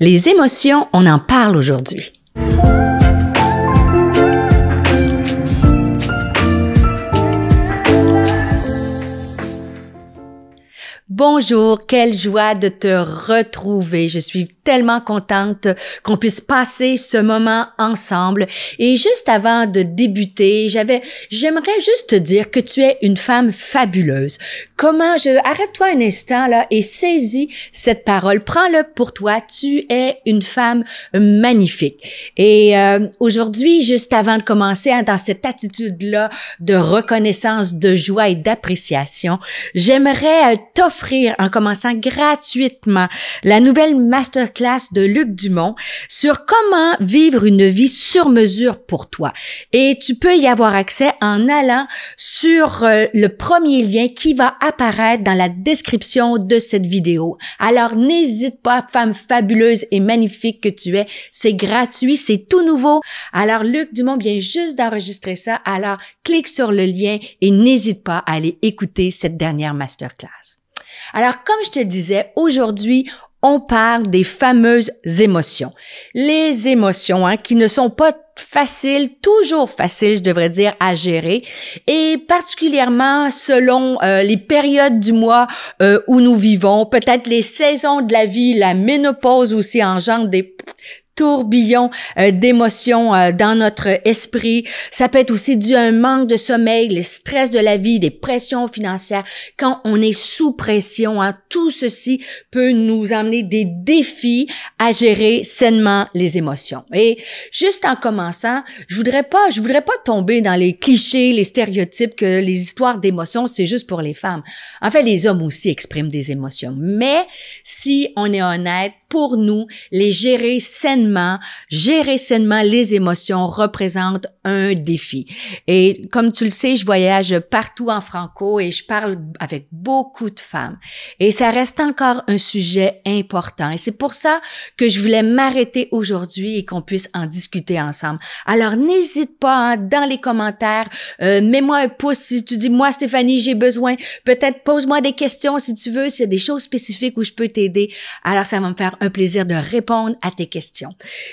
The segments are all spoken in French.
Les émotions, on en parle aujourd'hui. Bonjour, quelle joie de te retrouver. Je suis tellement contente qu'on puisse passer ce moment ensemble. Et juste avant de débuter, j'aimerais juste te dire que tu es une femme fabuleuse. Arrête-toi un instant là et saisis cette parole. Prends-le pour toi. Tu es une femme magnifique. Et aujourd'hui, juste avant de commencer, dans cette attitude-là de reconnaissance, de joie et d'appréciation, j'aimerais t'offrir, en commençant gratuitement, la nouvelle masterclass de Luc Dumont sur comment vivre une vie sur mesure pour toi. Et tu peux y avoir accès en allant sur le premier lien qui va apparaître dans la description de cette vidéo. Alors, n'hésite pas, femme fabuleuse et magnifique que tu es. C'est gratuit, c'est tout nouveau. Alors, Luc Dumont vient juste d'enregistrer ça. Alors, clique sur le lien et n'hésite pas à aller écouter cette dernière masterclass. Alors, comme je te le disais, aujourd'hui, on parle des fameuses émotions. Les émotions qui ne sont pas toujours faciles, je devrais dire, à gérer, et particulièrement selon les périodes du mois où nous vivons, peut-être les saisons de la vie, la ménopause aussi engendre des tourbillon d'émotions dans notre esprit. Ça peut être aussi dû à un manque de sommeil, le stress de la vie, des pressions financières. Quand on est sous pression, tout ceci peut nous amener des défis à gérer sainement les émotions. Et juste en commençant, je voudrais pas tomber dans les clichés, les stéréotypes que les histoires d'émotions, c'est juste pour les femmes. En fait, les hommes aussi expriment des émotions. Mais si on est honnête, pour nous, gérer sainement les émotions représente un défi. Et comme tu le sais, je voyage partout en franco et je parle avec beaucoup de femmes. Et ça reste encore un sujet important. Et c'est pour ça que je voulais m'arrêter aujourd'hui et qu'on puisse en discuter ensemble. Alors, n'hésite pas dans les commentaires, mets-moi un pouce si tu dis, moi, Stéphanie, j'ai besoin. Peut-être pose-moi des questions si tu veux, s'il y a des choses spécifiques où je peux t'aider. Alors, ça va me faire un plaisir de répondre à tes questions.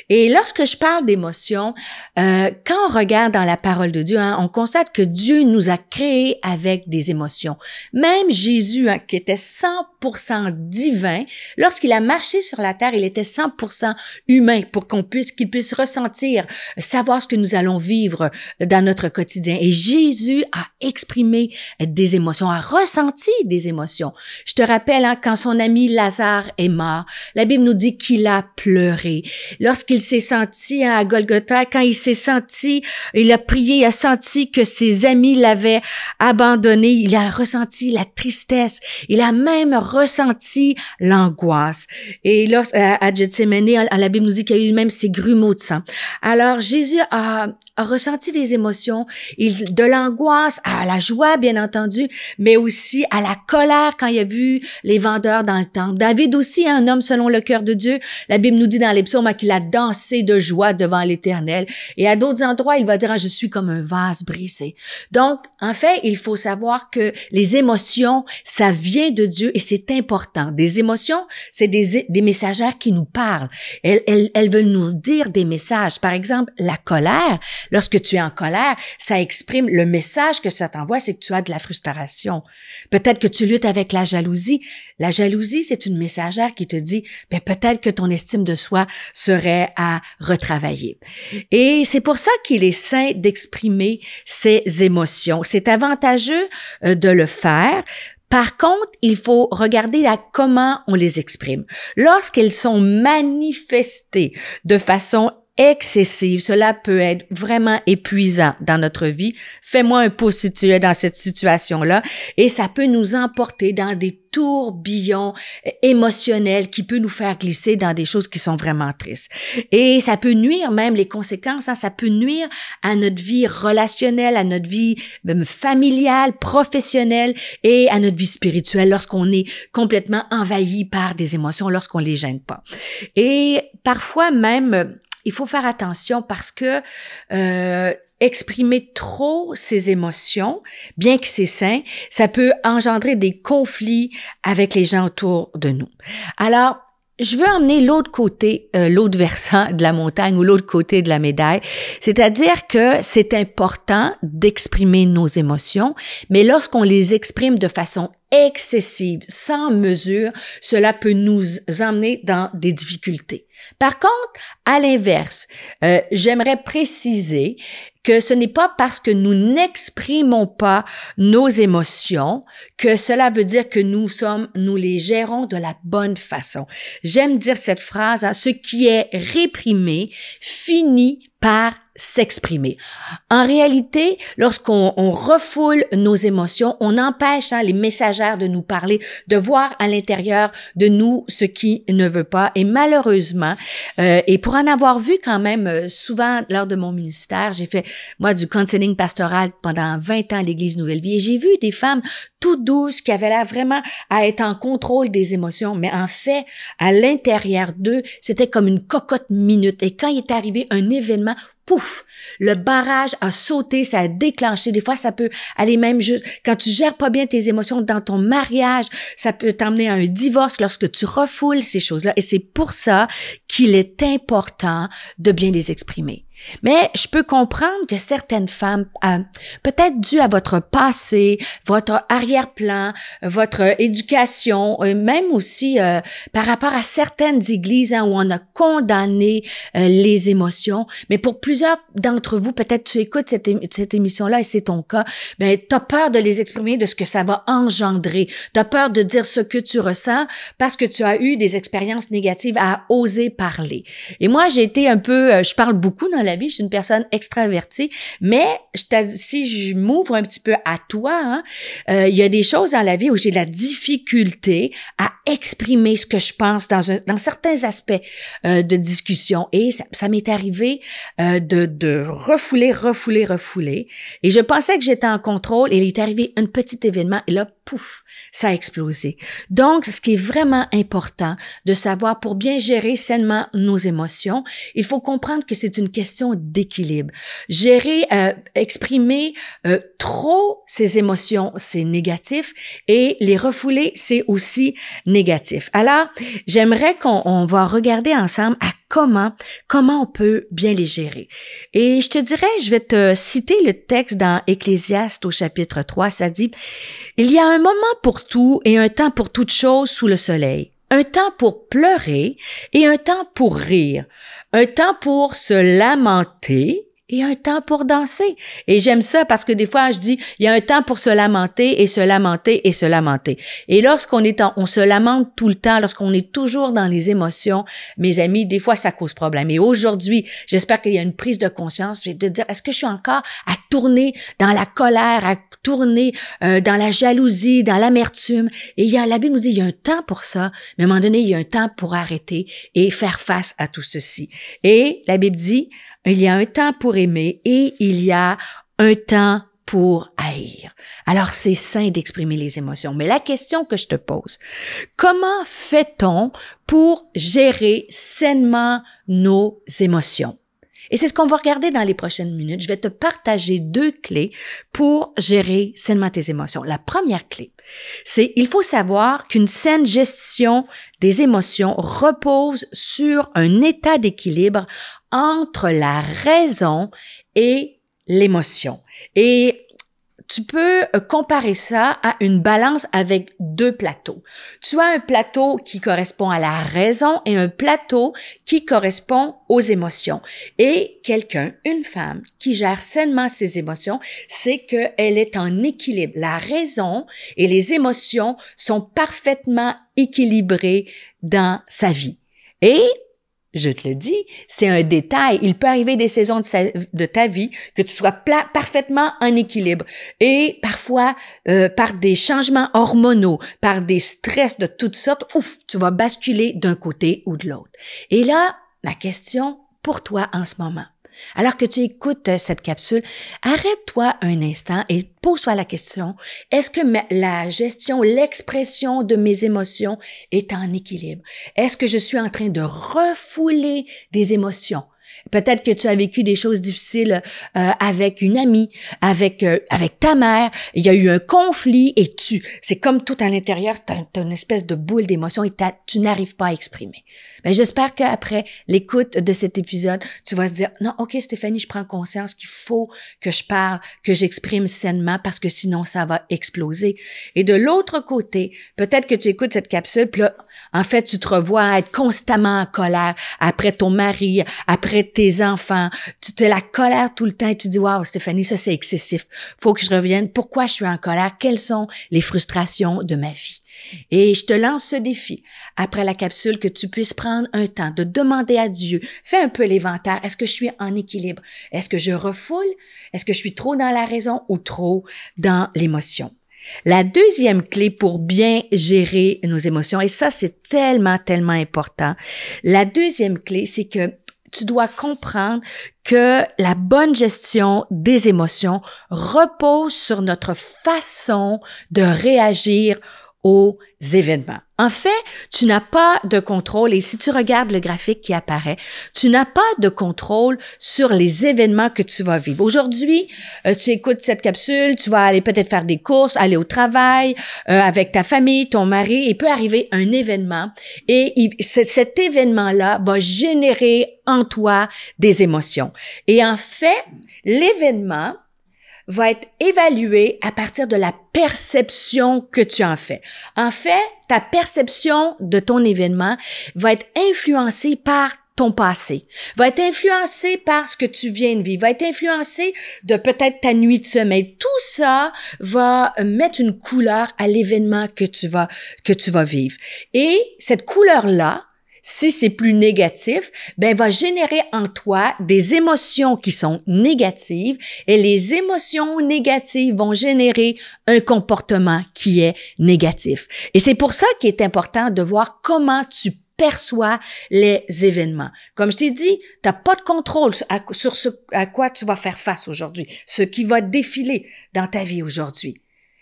Et lorsque je parle d'émotions, quand on regarde dans la parole de Dieu, on constate que Dieu nous a créés avec des émotions. Même Jésus, qui était 100% divin, lorsqu'il a marché sur la terre, il était 100% humain pour qu'il puisse ressentir, savoir ce que nous allons vivre dans notre quotidien. Et Jésus a exprimé des émotions, a ressenti des émotions. Je te rappelle, quand son ami Lazare est mort, la Bible nous dit qu'il a pleuré. Lorsqu'il s'est senti à Golgotha, quand il a prié, il a senti que ses amis l'avaient abandonné, il a ressenti la tristesse, il a même ressenti l'angoisse. Et à Gethsémani, la Bible nous dit qu'il y a eu même ces grumeaux de sang. Alors, Jésus a ressenti des émotions, de l'angoisse à la joie, bien entendu, mais aussi à la colère quand il a vu les vendeurs dans le temple. David aussi, un homme selon le cœur de Dieu, la Bible nous dit dans les psaumes qu'il a dansé de joie devant l'Éternel. Et à d'autres endroits, il va dire, je suis comme un vase brisé. Donc, en fait, il faut savoir que les émotions, ça vient de Dieu et c'est important. Des émotions, c'est des messagères qui nous parlent. Elles veulent nous dire des messages. Par exemple, la colère, lorsque tu es en colère, ça exprime le message que ça t'envoie, c'est que tu as de la frustration. Peut-être que tu luttes avec la jalousie. La jalousie, c'est une messagère qui te dit, peut-être que ton estime de soi serait à retravailler. Et c'est pour ça qu'il est sain d'exprimer ses émotions. C'est avantageux de le faire. Par contre, il faut regarder comment on les exprime. Lorsqu'elles sont manifestées de façon excessive, cela peut être vraiment épuisant dans notre vie. Fais-moi un pouce si tu es dans cette situation-là et ça peut nous emporter dans des tourbillons émotionnels qui peut nous faire glisser dans des choses qui sont vraiment tristes. Et ça peut nuire même, les conséquences, ça peut nuire à notre vie relationnelle, à notre vie même familiale, professionnelle et à notre vie spirituelle lorsqu'on est complètement envahi par des émotions, lorsqu'on les gêne pas. Et parfois même, il faut faire attention parce que exprimer trop ses émotions, bien que c'est sain, ça peut engendrer des conflits avec les gens autour de nous. Alors, je veux emmener l'autre côté, l'autre versant de la montagne ou l'autre côté de la médaille. C'est-à-dire que c'est important d'exprimer nos émotions, mais lorsqu'on les exprime de façon excessive, sans mesure, cela peut nous emmener dans des difficultés. Par contre, à l'inverse, j'aimerais préciser que ce n'est pas parce que nous n'exprimons pas nos émotions que cela veut dire que nous les gérons de la bonne façon. J'aime dire cette phrase, hein, ce qui est réprimé finit par s'exprimer. En réalité, lorsqu'on refoule nos émotions, on empêche les messagères de nous parler, de voir à l'intérieur de nous ce qui ne veut pas. Et malheureusement, et pour en avoir vu quand même souvent lors de mon ministère, j'ai fait, moi, du counseling pastoral pendant 20 ans à l'Église Nouvelle Vie, et j'ai vu des femmes toutes douces qui avaient l'air vraiment à être en contrôle des émotions, mais en fait, à l'intérieur d'eux, c'était comme une cocotte minute. Et quand il est arrivé un événement, pouf, le barrage a sauté, ça a déclenché. Des fois, ça peut aller même juste, quand tu gères pas bien tes émotions dans ton mariage, ça peut t'emmener à un divorce lorsque tu refoules ces choses-là. Et c'est pour ça qu'il est important de bien les exprimer. Mais je peux comprendre que certaines femmes, peut-être dû à votre passé, votre arrière-plan, votre éducation, même aussi par rapport à certaines églises où on a condamné les émotions, mais pour plusieurs d'entre vous, peut-être tu écoutes cette émission-là et c'est ton cas, ben t'as peur de les exprimer, de ce que ça va engendrer, t'as peur de dire ce que tu ressens parce que tu as eu des expériences négatives à oser parler. Et moi, j'ai été un peu, je parle beaucoup dans la vie, je suis une personne extravertie, mais si je m'ouvre un petit peu à toi, il y a des choses dans la vie où j'ai de la difficulté à exprimer ce que je pense dans certains aspects de discussion. Et ça m'est arrivé de refouler. Et je pensais que j'étais en contrôle et il est arrivé un petit événement et là, pouf, ça a explosé. Donc, ce qui est vraiment important de savoir pour bien gérer sainement nos émotions, il faut comprendre que c'est une question d'équilibre. Exprimer trop ses émotions, c'est négatif et les refouler, c'est aussi négatif. Alors, j'aimerais qu'on va regarder ensemble à comment on peut bien les gérer. Et je te dirais, je vais te citer le texte dans Ecclésiaste au chapitre 3, ça dit « Il y a un moment pour tout et un temps pour toute chose sous le soleil. Un temps pour pleurer et un temps pour rire. Un temps pour se lamenter et un temps pour danser. » Et j'aime ça parce que des fois, je dis, il y a un temps pour se lamenter et se lamenter et se lamenter. Et lorsqu'on on se lamente tout le temps, lorsqu'on est toujours dans les émotions, mes amis, des fois, ça cause problème. Et aujourd'hui, j'espère qu'il y a une prise de conscience de dire, est-ce que je suis encore à tourner dans la colère, à tourner dans la jalousie, dans l'amertume? Et la Bible nous dit, il y a un temps pour ça, mais à un moment donné, il y a un temps pour arrêter et faire face à tout ceci. Et la Bible dit, il y a un temps pour aimer et il y a un temps pour haïr. Alors, c'est sain d'exprimer les émotions. Mais la question que je te pose, comment fait-on pour gérer sainement nos émotions? Et c'est ce qu'on va regarder dans les prochaines minutes. Je vais te partager 2 clés pour gérer sainement tes émotions. La première clé, c'est il faut savoir qu'une saine gestion des émotions repose sur un état d'équilibre entre la raison et l'émotion. Et tu peux comparer ça à une balance avec 2 plateaux. Tu as un plateau qui correspond à la raison et un plateau qui correspond aux émotions. Et une femme qui gère sainement ses émotions, c'est qu'elle est en équilibre. La raison et les émotions sont parfaitement équilibrées dans sa vie. Et je te le dis, c'est un détail. Il peut arriver des saisons de ta vie que tu sois parfaitement en équilibre. Et parfois, par des changements hormonaux, par des stress de toutes sortes, tu vas basculer d'un côté ou de l'autre. Et là, ma question pour toi en ce moment, alors que tu écoutes cette capsule, arrête-toi un instant et pose-toi la question, est-ce que la gestion, l'expression de mes émotions est en équilibre? Est-ce que je suis en train de refouler des émotions? Peut-être que tu as vécu des choses difficiles avec une amie, avec ta mère. Il y a eu un conflit et c'est comme tout à l'intérieur, t'as une espèce de boule d'émotions et tu n'arrives pas à exprimer. Mais j'espère qu'après l'écoute de cet épisode, tu vas se dire non, ok Stéphanie, je prends conscience qu'il faut que je parle, que j'exprime sainement parce que sinon ça va exploser. Et de l'autre côté, peut-être que tu écoutes cette capsule, puis là, en fait, tu te revois à être constamment en colère après ton mari, après tes enfants. Tu te la colère tout le temps et tu dis, waouh, Stéphanie, ça c'est excessif. Faut que je revienne. Pourquoi je suis en colère? Quelles sont les frustrations de ma vie? Et je te lance ce défi, après la capsule, que tu puisses prendre un temps de demander à Dieu, fais un peu l'inventaire, est-ce que je suis en équilibre? Est-ce que je refoule? Est-ce que je suis trop dans la raison ou trop dans l'émotion? La deuxième clé pour bien gérer nos émotions, et ça c'est tellement, tellement important, la deuxième clé, c'est que tu dois comprendre que la bonne gestion des émotions repose sur notre façon de réagir aux événements. En fait, tu n'as pas de contrôle, et si tu regardes le graphique qui apparaît, tu n'as pas de contrôle sur les événements que tu vas vivre. Aujourd'hui, tu écoutes cette capsule, tu vas aller peut-être faire des courses, aller au travail, avec ta famille, ton mari, il peut arriver un événement, et cet événement-là va générer en toi des émotions. Et en fait, l'événement va être évalué à partir de la perception que tu en fais. En fait, ta perception de ton événement va être influencée par ton passé, va être influencée par ce que tu viens de vivre, va être influencée de peut-être ta nuit de sommeil. Tout ça va mettre une couleur à l'événement que tu vas vivre. Et cette couleur-là, si c'est plus négatif, va générer en toi des émotions qui sont négatives, et les émotions négatives vont générer un comportement qui est négatif. Et c'est pour ça qu'il est important de voir comment tu perçois les événements. Comme je t'ai dit, t'as pas de contrôle sur ce à quoi tu vas faire face aujourd'hui, ce qui va défiler dans ta vie aujourd'hui.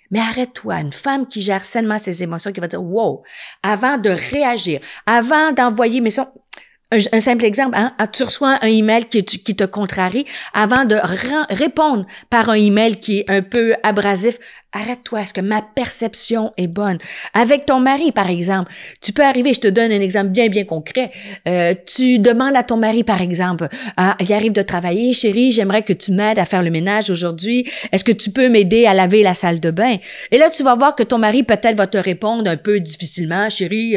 Mais arrête-toi, une femme qui gère sainement ses émotions, qui va dire « wow », avant de réagir, avant d'envoyer, mais un simple exemple, hein, tu reçois un email qui te contrarie, avant de répondre par un email qui est un peu abrasif, arrête-toi, est-ce que ma perception est bonne? Avec ton mari, par exemple, tu peux arriver, je te donne un exemple bien, bien concret, tu demandes à ton mari, par exemple, il arrive de travailler, chérie, j'aimerais que tu m'aides à faire le ménage aujourd'hui, est-ce que tu peux m'aider à laver la salle de bain? Et là, tu vas voir que ton mari peut-être va te répondre un peu difficilement, chérie,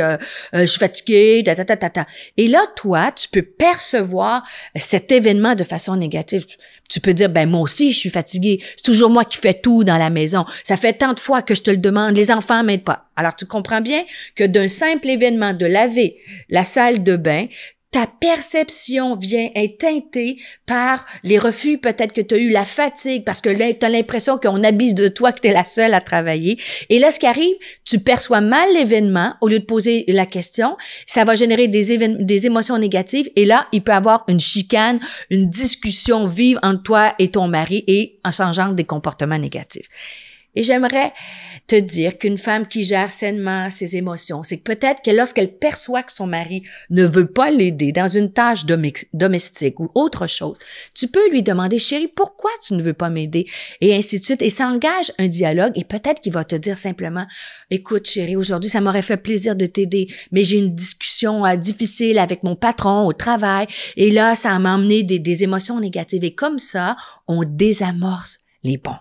je suis fatiguée, ta. Et là, toi, tu peux percevoir cet événement de façon négative. Tu peux dire, moi aussi, je suis fatiguée. C'est toujours moi qui fais tout dans la maison. Ça fait tant de fois que je te le demande. Les enfants m'aident pas. Alors, tu comprends bien que d'un simple événement de laver la salle de bain, ta perception vient être teintée par les refus, peut-être que tu as eu la fatigue, parce que là, tu as l'impression qu'on abuse de toi, que tu es la seule à travailler. Et là, ce qui arrive, tu perçois mal l'événement au lieu de poser la question. Ça va générer des émotions négatives. Et là, il peut y avoir une chicane, une discussion vive entre toi et ton mari, et en changeant des comportements négatifs. Et j'aimerais te dire qu'une femme qui gère sainement ses émotions, c'est que peut-être que lorsqu'elle perçoit que son mari ne veut pas l'aider dans une tâche domestique ou autre chose, tu peux lui demander, chérie, pourquoi tu ne veux pas m'aider? Et ainsi de suite. Et ça engage un dialogue, et peut-être qu'il va te dire simplement, écoute, chérie, aujourd'hui, ça m'aurait fait plaisir de t'aider, mais j'ai une discussion difficile avec mon patron au travail, et là, ça m'a emmené des émotions négatives. Et comme ça, on désamorce les bombes.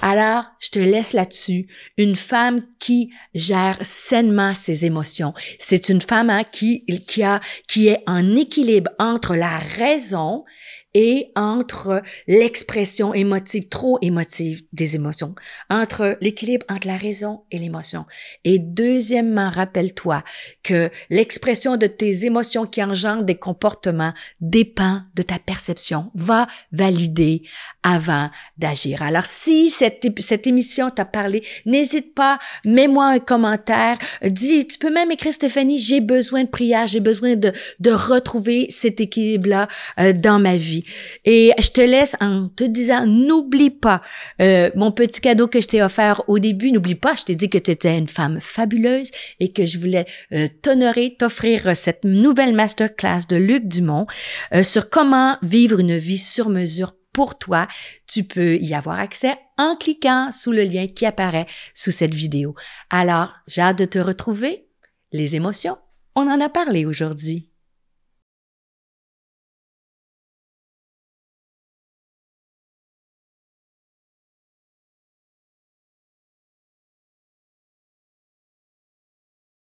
Alors, je te laisse là-dessus. Une femme qui gère sainement ses émotions, c'est une femme qui est en équilibre entre la raison et entre l'expression émotive, trop émotive des émotions, entre l'équilibre entre la raison et l'émotion. Et deuxièmement, rappelle-toi que l'expression de tes émotions qui engendrent des comportements dépend de ta perception. Va valider avant d'agir. Alors, si cette émission t'a parlé, n'hésite pas, mets-moi un commentaire, dis, tu peux même écrire, Stéphanie, j'ai besoin de prière, j'ai besoin de retrouver cet équilibre-là dans ma vie. Et je te laisse en te disant, n'oublie pas mon petit cadeau que je t'ai offert au début. N'oublie pas, je t'ai dit que tu étais une femme fabuleuse et que je voulais t'honorer, t'offrir cette nouvelle masterclass de Luc Dumont sur comment vivre une vie sur mesure pour toi. Tu peux y avoir accès en cliquant sous le lien qui apparaît sous cette vidéo. Alors, j'ai hâte de te retrouver. Les émotions, on en a parlé aujourd'hui.